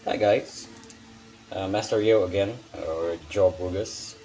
Hi guys, Master Yo again, or Joe Burgess.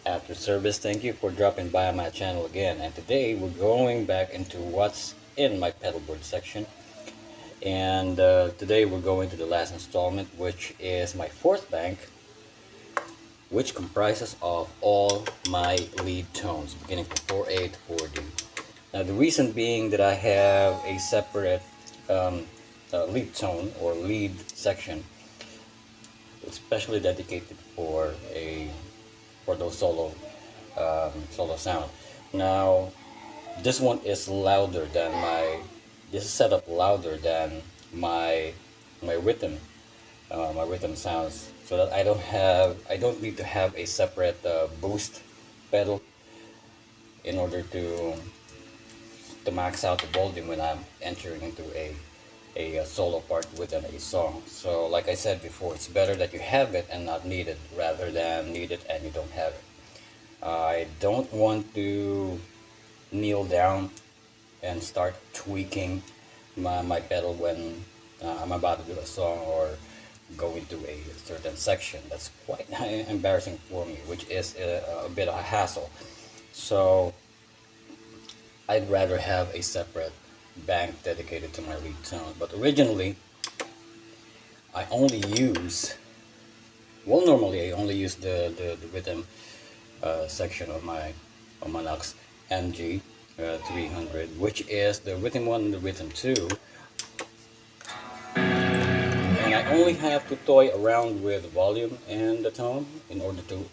After service, thank you for dropping by my channel again. And today we're going back into what's in my pedalboard section. And today we're going to the last installment, which is my fourth bank, which comprises of all my lead tones, beginning from 4A to 4D. Now the reason being that I have a separate lead tone or lead section especially dedicated for those solo sound. Now this one is louder than this is set up louder than my my rhythm sounds, so that I don't need to have a separate boost pedal in order to max out the volume when I'm entering into a solo part within a song. So like I said before, it's better that you have it and not need it rather than need it and you don't have it. I don't want to kneel down and start tweaking my pedal when I'm about to do a song or go into a certain section. That's quite embarrassing for me, which is a bit of a hassle. So I'd rather have a separate bank dedicated to my lead tone. But originally, I only use, well, normally I only use the rhythm section of my Lux MG 300, which is the rhythm 1 and the rhythm 2. And I only have to toy around with volume and the tone in order to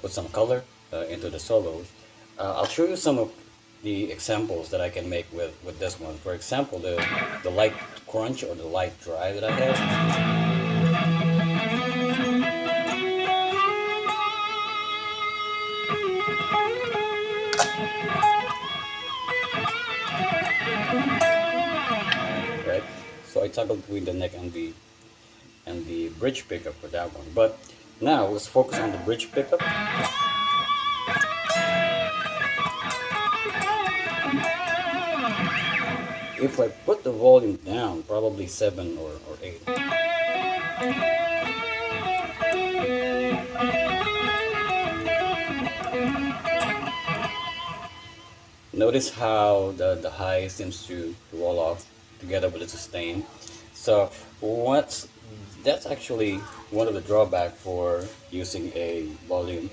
put some color into the solos. I'll show you some of the examples that I can make with this one. For example, the light crunch or the light dry that I have. Right? So I toggle between the neck and the bridge pickup for that one. But now let's focus on the bridge pickup. If I put the volume down, probably 7 or 8. Notice how the high seems to roll off together with the sustain. So that's actually one of the drawbacks for using a volume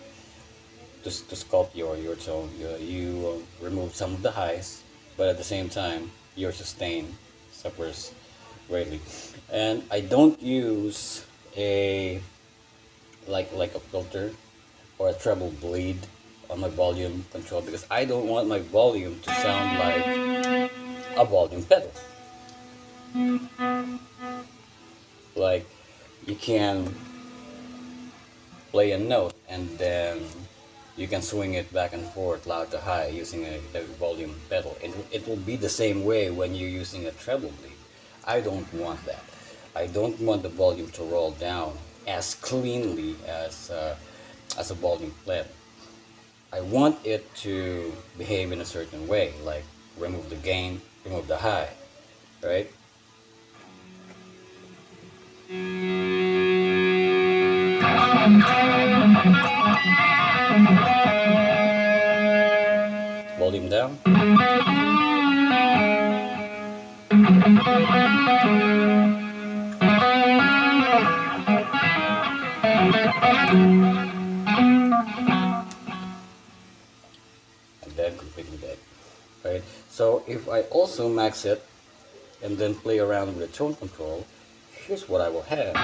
to sculpt your tone. You remove some of the highs, but at the same time your sustain suffers greatly. And I don't use a like a filter or a treble bleed on my volume control because I don't want my volume to sound like a volume pedal. Like you can play a note and then you can swing it back and forth loud to high using a volume pedal. It will be the same way when you're using a treble bleed. I don't want that. I don't want the volume to roll down as cleanly as a volume pedal. I want it to behave in a certain way, like remove the gain, remove the high, right? Volume down. And then completely dead, right? So if I also max it and then play around with the tone control, here's what I will have.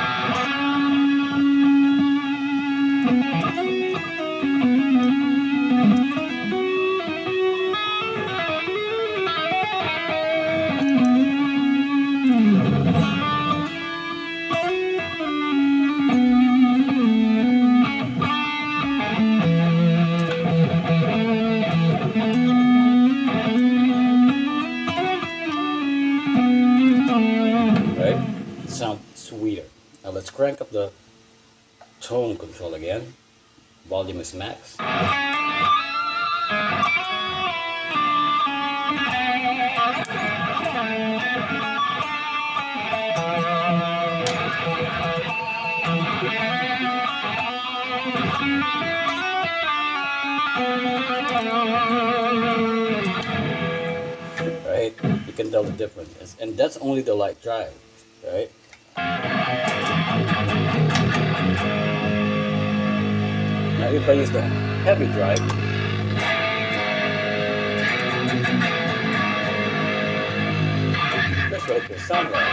Sound sweeter. Now let's crank up the tone control again. Volume is max. Right? You can tell the difference. And that's only the light drive, right? Now if I use the heavy drive, that's what it will sound like.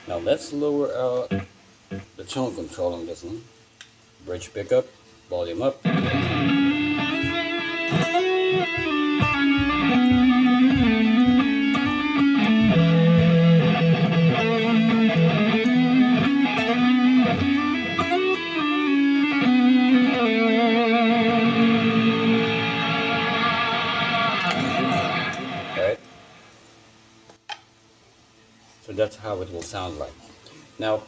Now let's lower out the tone control on this one. Bridge pickup, volume up. Alright. So that's how it will sound like. Now,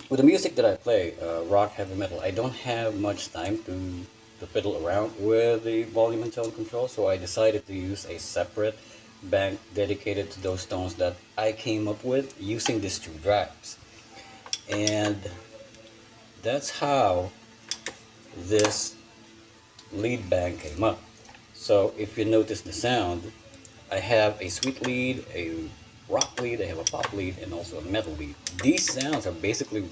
with the music that I play, rock, heavy metal, I don't have much time to fiddle around with the volume and tone control, so I decided to use a separate bank dedicated to those tones that I came up with using these two drives. And that's how this lead bank came up. So if you notice the sound, I have a sweet lead, a rock lead, I have a pop lead, and also a metal lead. These sounds are basically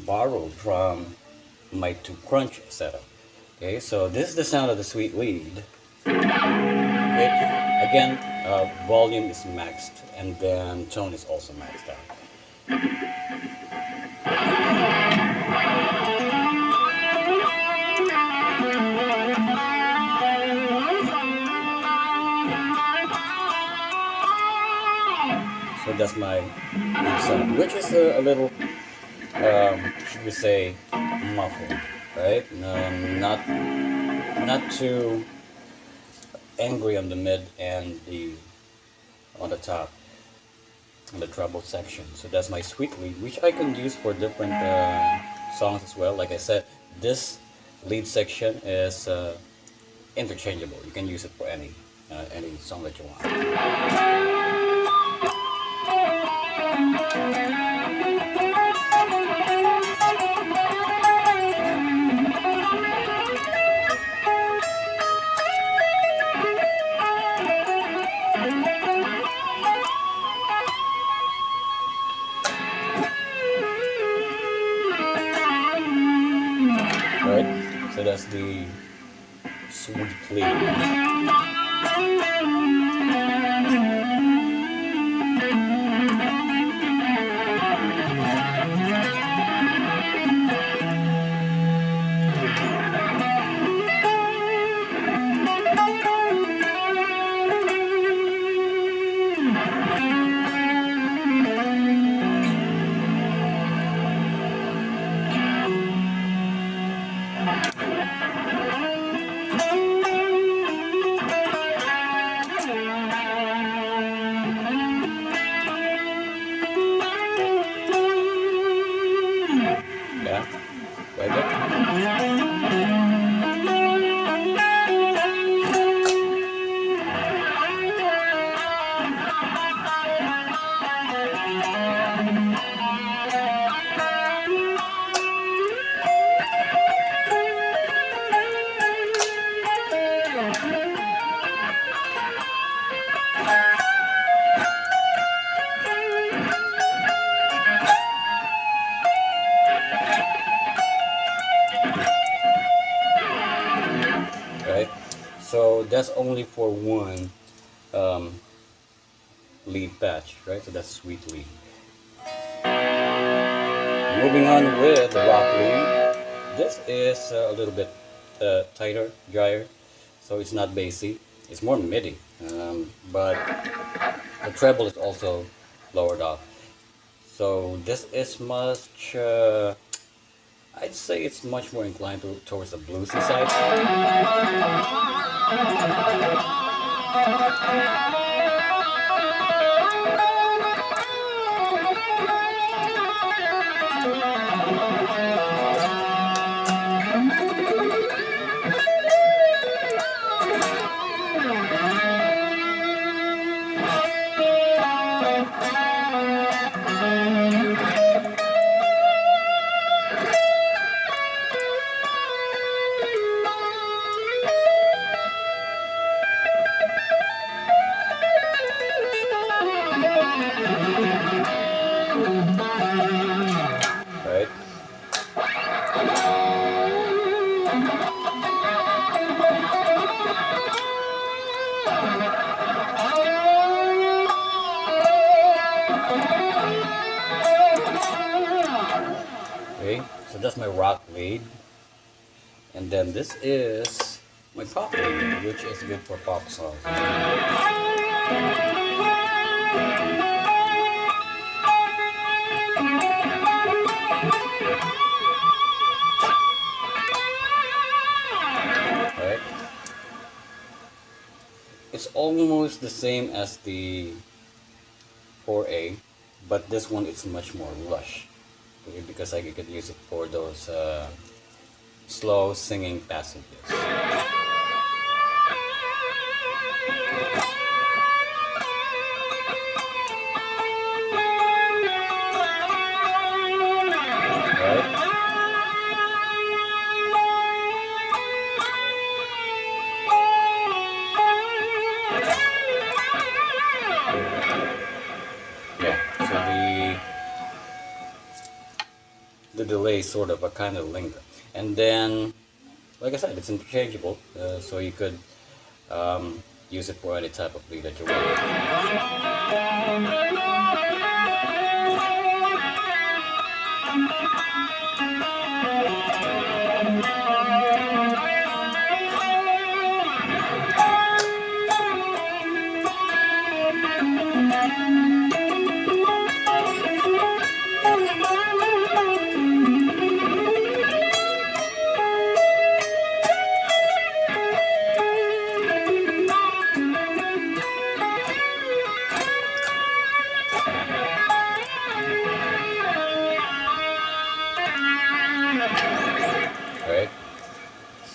borrowed from my 2 crunch setup. Okay, so this is the sound of the sweet lead. Okay, again, volume is maxed, and then tone is also maxed out. So that's my sound, which is a little, should we say, muffled, right? Not too angry on the mid and on the top, on the treble section. So that's my sweet lead, which I can use for different songs as well. Like I said, this lead section is interchangeable. You can use it for any song that you want. Right? So that's the sweet lead. Yeah, like that. Right? So that's only for one lead patch, right? So that's sweet lead. Moving on with the rock lead. This is a little bit tighter, drier, so it's not bassy. It's more MIDI, but the treble is also lowered off. So this is much, I'd say it's much more inclined towards the bluesy side. Right? Okay, so that's my rock lead. And then this is my pop lead, which is good for pop songs. Right? It's almost the same as the 4A, but this one is much more lush. Okay, because I could use it for those slow singing passages. The delay sort of a kind of linger, and then like I said, it's interchangeable, so you could use it for any type of lead that you want.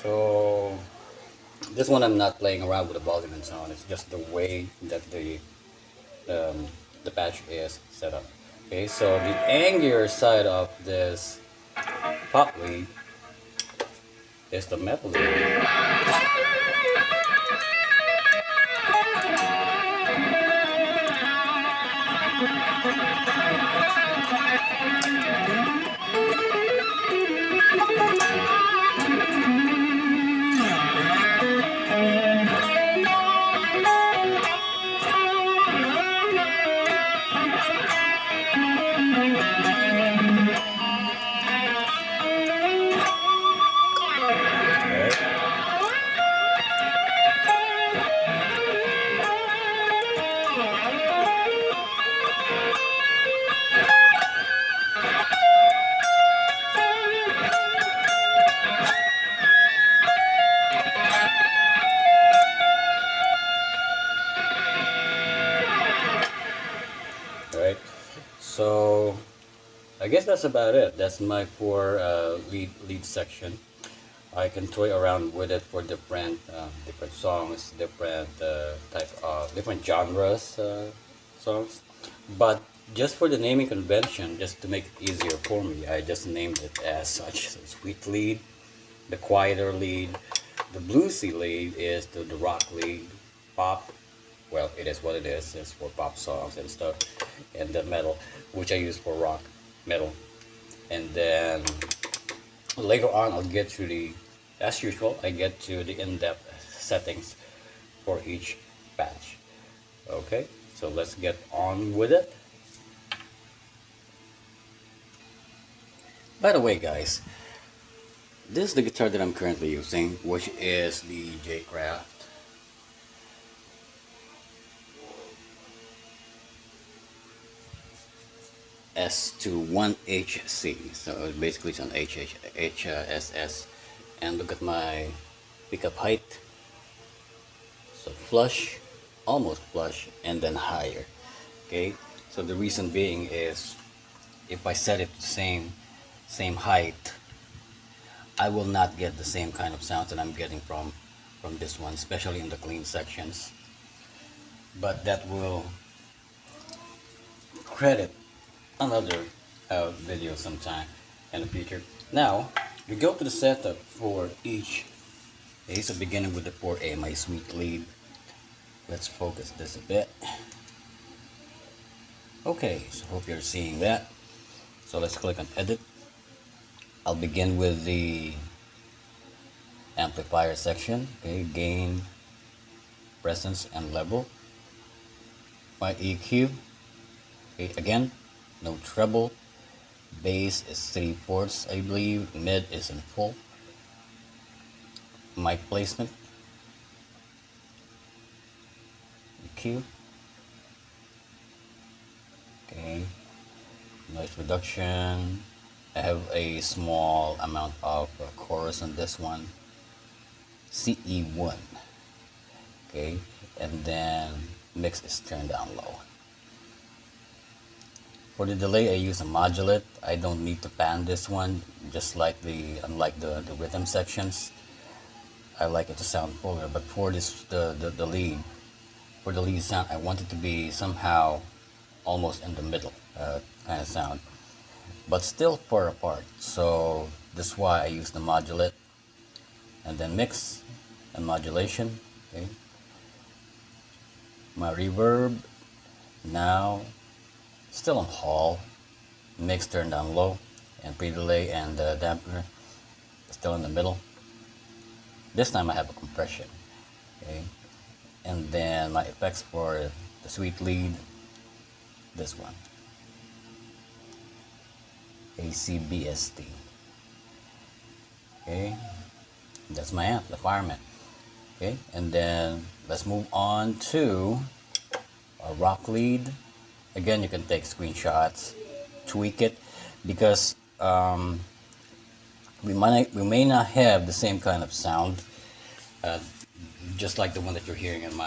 So this one I'm not playing around with the volume and sound. It's just the way that the patch is set up. Okay, so the angrier side of this pop lead is the metal lead. Right, so I guess that's about it. That's my four lead section. I can toy around with it for different songs, different type of different genres songs. But just for the naming convention, just to make it easier for me, I just named it as such. So sweet lead, the quieter lead, the bluesy lead is the rock lead, pop. Well, it is what it is. It's for pop songs and stuff, and the metal, which I use for rock, metal, and then later on I'll get to the, as usual, I get to the in-depth settings for each patch. Okay, so let's get on with it. By the way, guys, this is the guitar that I'm currently using, which is the Jcraft S21HC. So basically it's an HSS. And look at my pickup height. So flush, almost flush, and then higher. Okay, so the reason being is if I set it to same height, I will not get the same kind of sounds that I'm getting from this one, especially in the clean sections. But that will credit another video sometime in the future. Now we go to the setup for each. Okay, so beginning with the 4A, my sweet lead. Let's focus this a bit. Okay, so hope you're seeing that. So let's click on edit. I'll begin with the amplifier section. Okay, gain, presence, and level. My EQ. Okay, again, no treble. Bass is 3/4, I believe. Mid is in full. Mic placement. EQ. Okay. Noise reduction. I have a small amount of chorus on this one. CE1. Okay, and then mix is turned down low. For the delay, I use a modulate. I don't need to pan this one, just like unlike the rhythm sections. I like it to sound fuller, but for the lead, for the lead sound, I want it to be somehow almost in the middle kind of sound, but still far apart. So that's why I use the modulate, and then mix and modulation. Okay. My reverb now still on Hall, mix turned down low, and pre-delay and dampener still in the middle. This time I have a compression. Okay, and then my effects for the sweet lead, this one, ACBST. Okay, that's my amp, the Fireman. Okay, and then let's move on to a rock lead. Again, you can take screenshots, tweak it, because we may not have the same kind of sound, just like the one that you're hearing in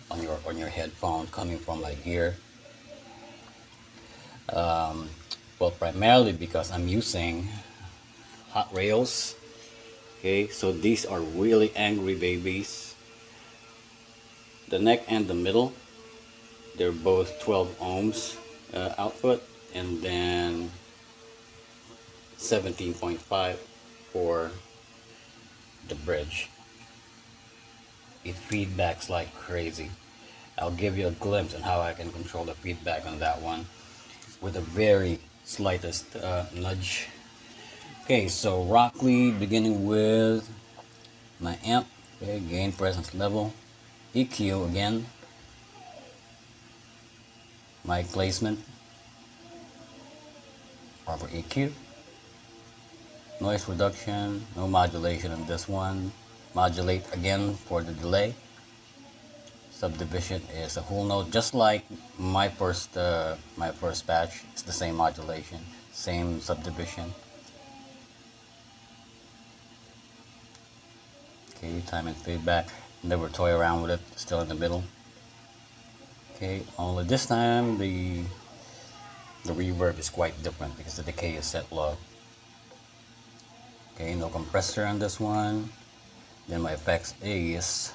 on your headphone coming from like here. Well, primarily because I'm using Hotrails. Okay, so these are really angry babies. The neck and the middle, they're both 12 ohms output, and then 17.5 for the bridge. It feedbacks like crazy. I'll give you a glimpse on how I can control the feedback on that one with the very slightest nudge. Okay, so rock lead, beginning with my amp. Okay, gain, presence, level, EQ again, mic placement, proper EQ, noise reduction, no modulation on this one. Modulate again for the delay. Subdivision is a whole note, just like my first batch. It's the same modulation, same subdivision. Okay, time and feedback. Never toy around with it. Still in the middle. Okay, only this time the reverb is quite different because the decay is set low. Okay, no compressor on this one. Then my effects is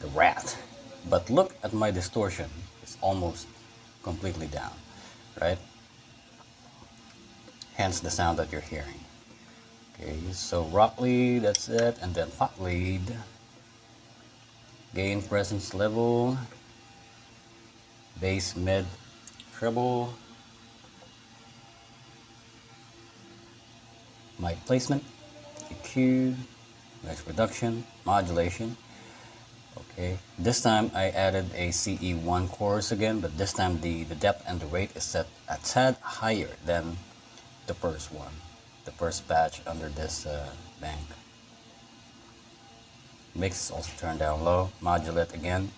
the rat. But look at my distortion. It's almost completely down, right? Hence the sound that you're hearing. Okay, so rock lead, that's it, and then pot lead. Gain, presence, level, bass, mid, treble, mic placement, EQ, noise reduction, modulation. Okay, this time I added a CE1 chorus again, but this time the depth and the rate is set a tad higher than the first one, the first batch under this bank. Mix also turned down low, modulate again.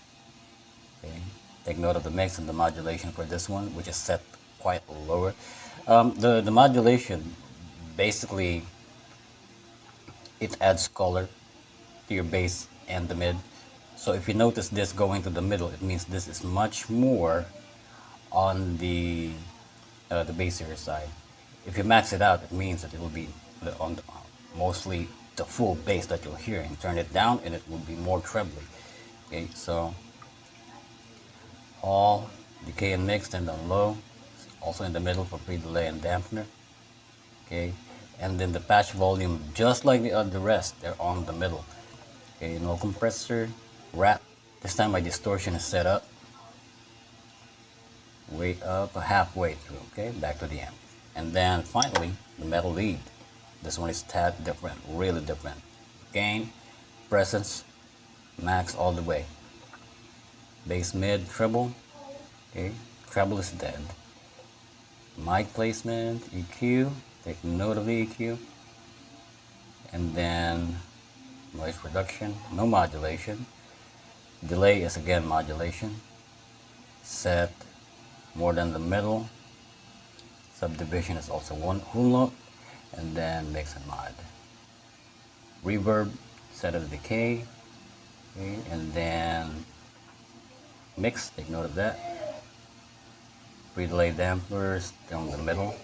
Okay, take note of the mix and the modulation for this one, which is set quite lower. The modulation, basically, it adds color to your bass and the mid. So if you notice this going to the middle, it means this is much more on the bassier side. If you max it out, it means that it will be on mostly the full bass that you're hearing. Turn it down and it will be more trebly. Okay, so all decay and mix, and down low, also in the middle for pre-delay and dampener. Okay, and then the patch volume, just like the rest, they're on the middle. Okay, no compressor, rat. This time my distortion is set up way up halfway through, okay, back to the amp. And then finally, the metal lead. This one is tad different, really different. Gain, presence, max all the way. Bass, mid, treble, okay, treble is dead. Mic placement, EQ, take note of the EQ. And then noise reduction, no modulation. Delay is again modulation. Set more than the middle. Subdivision is also one whole note. And then mix and mod. Reverb, set of decay. Okay, and then mix, take note of that. Pre-delay dampers down the middle.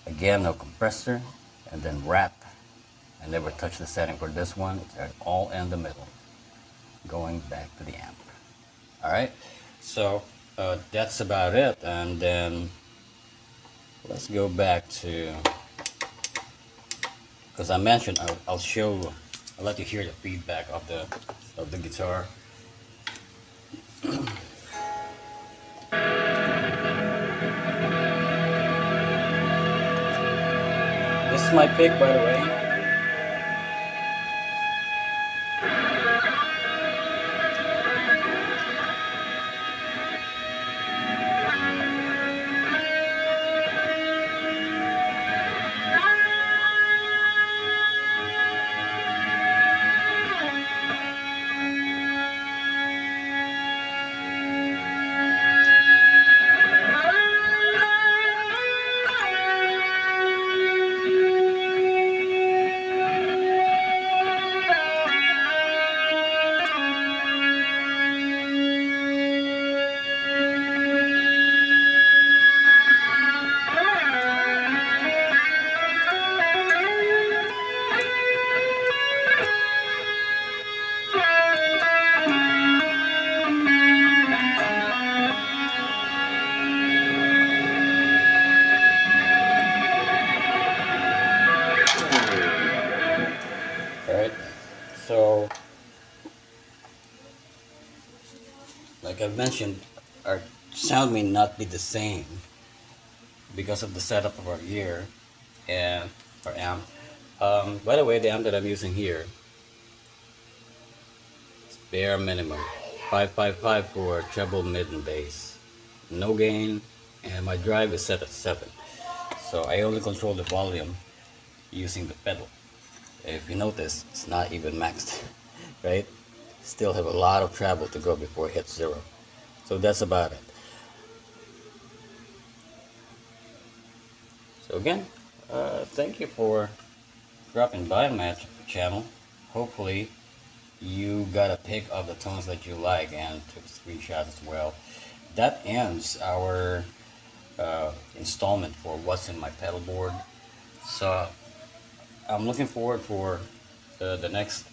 Again, no compressor. And then wrap. I never touched the setting for this one. It's all in the middle. Going back to the amp. Alright, so that's about it. And then let's go back to, because I mentioned I'll let you hear the feedback of the guitar. This is my pick, by the way. So, like I've mentioned, our sound may not be the same because of the setup of our gear and our amp. By the way, the amp that I'm using here is bare minimum 555 for treble, mid, and bass. No gain, and my drive is set at 7. So I only control the volume using the pedal. If you notice, it's not even maxed, right? Still have a lot of travel to go before it hits 0. So that's about it. So again, thank you for dropping by my channel. Hopefully you got a pick of the tones that you like and took screenshots as well. That ends our installment for what's in my pedal board. So I'm looking forward for the next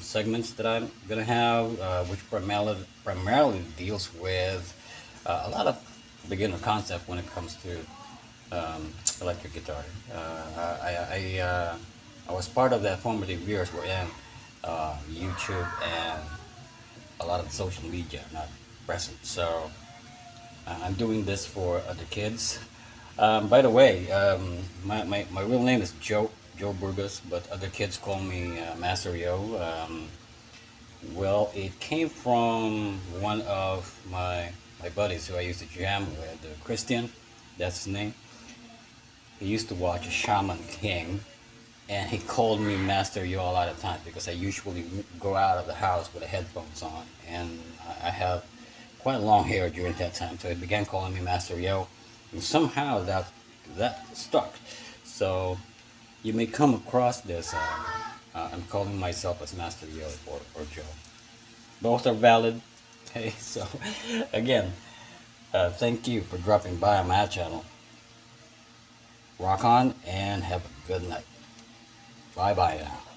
segments that I'm gonna have, which primarily deals with a lot of beginner concept when it comes to electric guitar. I was part of that formative years where YouTube and a lot of social media not present. So I'm doing this for other kids. By the way, my real name is Joe Burgos, but other kids call me Master Yo. Well, it came from one of my buddies who I used to jam with, Christian, that's his name. He used to watch Shaman King, and he called me Master Yo a lot of times because I usually go out of the house with the headphones on, and I have quite long hair during that time, so he began calling me Master Yo, and somehow that stuck. So you may come across this. I'm calling myself as Master Yo or Joe. Both are valid. Okay, so again, thank you for dropping by on my channel. Rock on and have a good night. Bye bye now.